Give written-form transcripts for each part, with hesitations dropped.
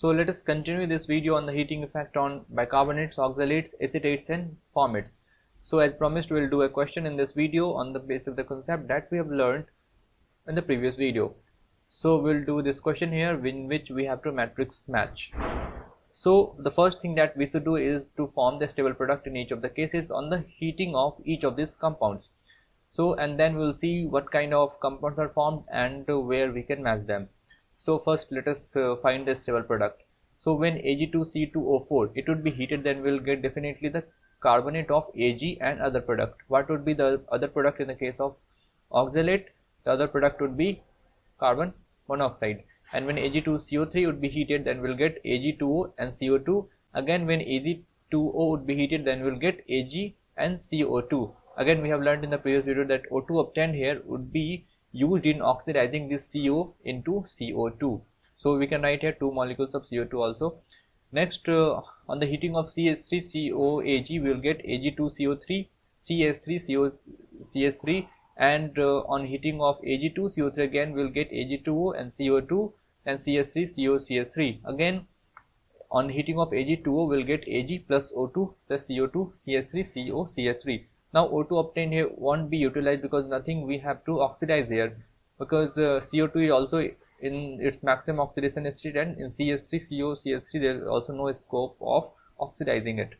So let us continue this video on the heating effect on bicarbonates, oxalates, acetates and formates. So as promised, we will do a question in this video on the basis of the concept that we have learned in the previous video. So we'll do this question here in which we have to matrix match. So the first thing that we should do is to form the stable product in each of the cases on the heating of each of these compounds. So and then we'll see what kind of compounds are formed and where we can match them. So first let us find the stable product. So when Ag2C2O4 it would be heated, then we'll get definitely the carbonate of Ag and other product. What would be the other product in the case of oxalate? The other product would be carbon monoxide. And when Ag2CO3 would be heated, then we'll get Ag2O and CO2. Again when Ag2O would be heated, then we'll get Ag and CO2. Again we have learned in the previous video that O2 obtained here would be used in oxidizing this CO into CO2. So we can write here 2 molecules of CO2 also. Next on the heating of CH3COOAG we will get Ag2CO3, CH3COO, and on heating of Ag2CO3 again we will get Ag2O and CO2 and CH3COO. Again on heating of Ag2O we will get Ag plus O2 plus CO2 CH3COO. Now O2 obtained here won't be utilized because nothing we have to oxidize here, because CO2 is also in its maximum oxidation state, and in CH3COO there is also no scope of oxidizing it.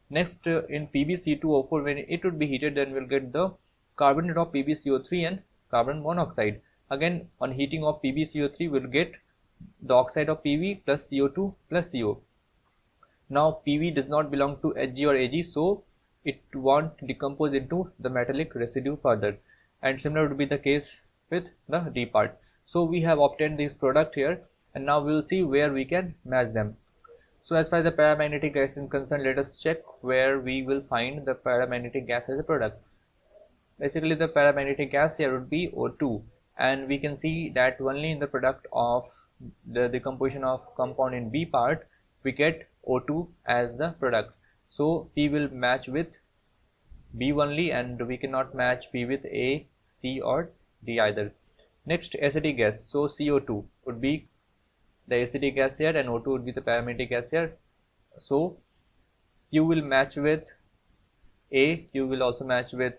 Next in PbC2O4 when it would be heated, then we'll get the carbonate of PbCO3 and carbon monoxide. Again on heating of PbCO3 we'll get the oxide of Pb plus CO2 plus CO. Now Pb does not belong to Hg or Ag, so it won't decompose into the metallic residue further, and similar would be the case with the D part. So we have obtained this product here, and now we will see where we can match them. So as far as the paramagnetic gas is concerned, let us check where we will find the paramagnetic gas as a product. Basically the paramagnetic gas here would be O2, and we can see that only in the product of the decomposition of compound in B part we get O2 as the product. So P will match with B only, and we cannot match P with A, C or D either. Next acetic gas, so CO2 would be the acetic gas here and O2 would be the paramagnetic gas here. So Q will match with A, Q will also match with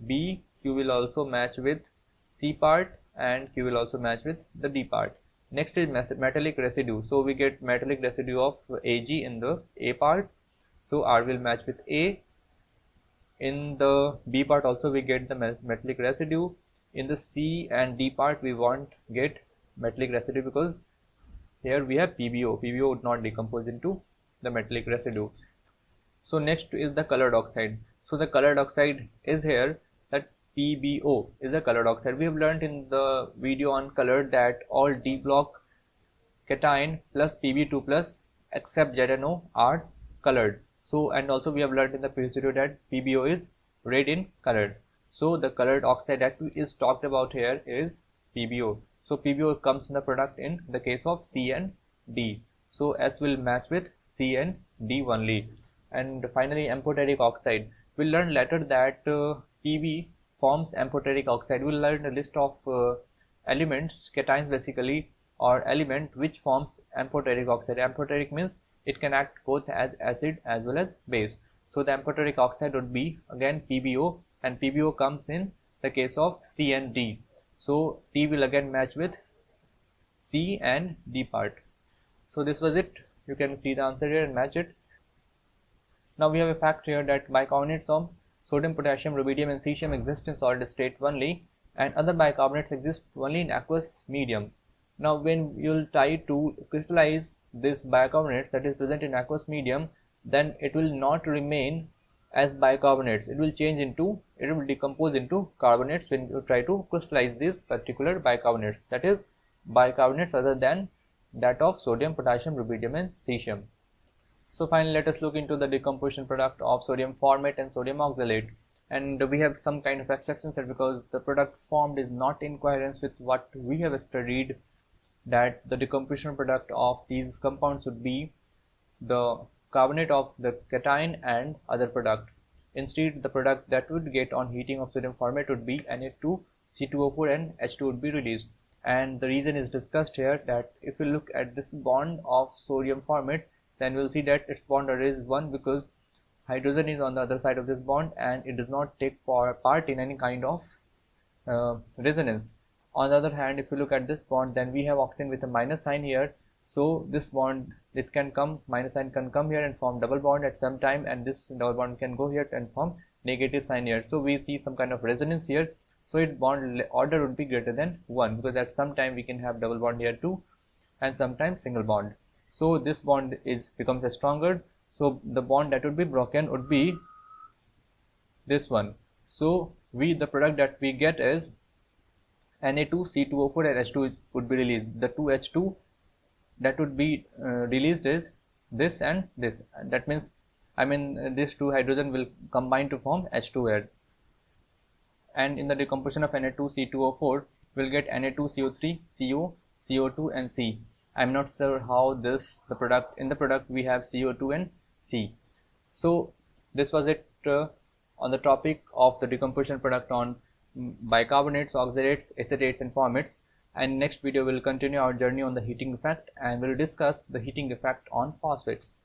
B, Q will also match with C part, and Q will also match with the D part. Next is metallic residue, so we get metallic residue of Ag in the A part, so R will match with A. In the B part also we get the metallic residue. In the C and D part we won't get metallic residue because here we have PbO. PbO would not decompose into the metallic residue. So next is the colored oxide. So the colored oxide is here, that PbO is the colored oxide. We have learned in the video on colored that all D block cation plus Pb2 plus except ZNO are colored. So and also we have learned in the previous video that PbO is red in color. So the colored oxide that is talked about here is PbO. So PbO comes in the product in the case of C and D. So S will match with C and D only. And finally amphoteric oxide. We'll learn later that Pb forms amphoteric oxide. We'll learn a list of elements, cations basically, or element which forms amphoteric oxide. Amphoteric means it can act both as acid as well as base. So the amphoteric oxide would be again PbO, and PbO comes in the case of C and D. So T will again match with C and D part. So this was it. You can see the answer here and match it. Now we have a fact here that bicarbonates of sodium, potassium, rubidium and cesium exist in solid state only, and other bicarbonates exist only in aqueous medium. Now when you will try to crystallize this bicarbonate that is present in aqueous medium, then it will not remain as bicarbonates. It will decompose into carbonates when you try to crystallize these particular bicarbonates, that is bicarbonates other than that of sodium, potassium, rubidium and cesium. So finally let us look into the decomposition product of sodium formate and sodium oxalate, and we have some kind of exceptions here because the product formed is not in coherence with what we have studied, that the decomposition product of these compounds would be the carbonate of the cation and other product. Instead the product that would get on heating of sodium formate would be Na2, C2O4 and H2 would be released. and the reason is discussed here, that if you look at this bond of sodium format, then we'll see that its bond order is 1 because hydrogen is on the other side of this bond and it does not take part in any kind of resonance. On the other hand, if you look at this bond, then we have oxygen with a minus sign here, so this bond, it can come, minus sign can come here and form double bond at some time, and this double bond can go here and form negative sign here, so we see some kind of resonance here. So its bond order would be greater than 1 because at some time we can have double bond here too and sometimes single bond. So this bond becomes stronger, so the bond that would be broken would be this one. So the product that we get is Na2, C2O4 and H2 would be released. The 2H2 that would be released is this and this, and that means these two hydrogen will combine to form H2 here. And in the decomposition of Na2C2O4, we'll get Na2CO3, CO, CO2 and C. I'm not sure how in the product we have CO2 and C. So this was it on the topic of the decomposition product on bicarbonates, oxalates, acetates and formates. And next video we'll continue our journey on the heating effect and we'll discuss the heating effect on phosphates.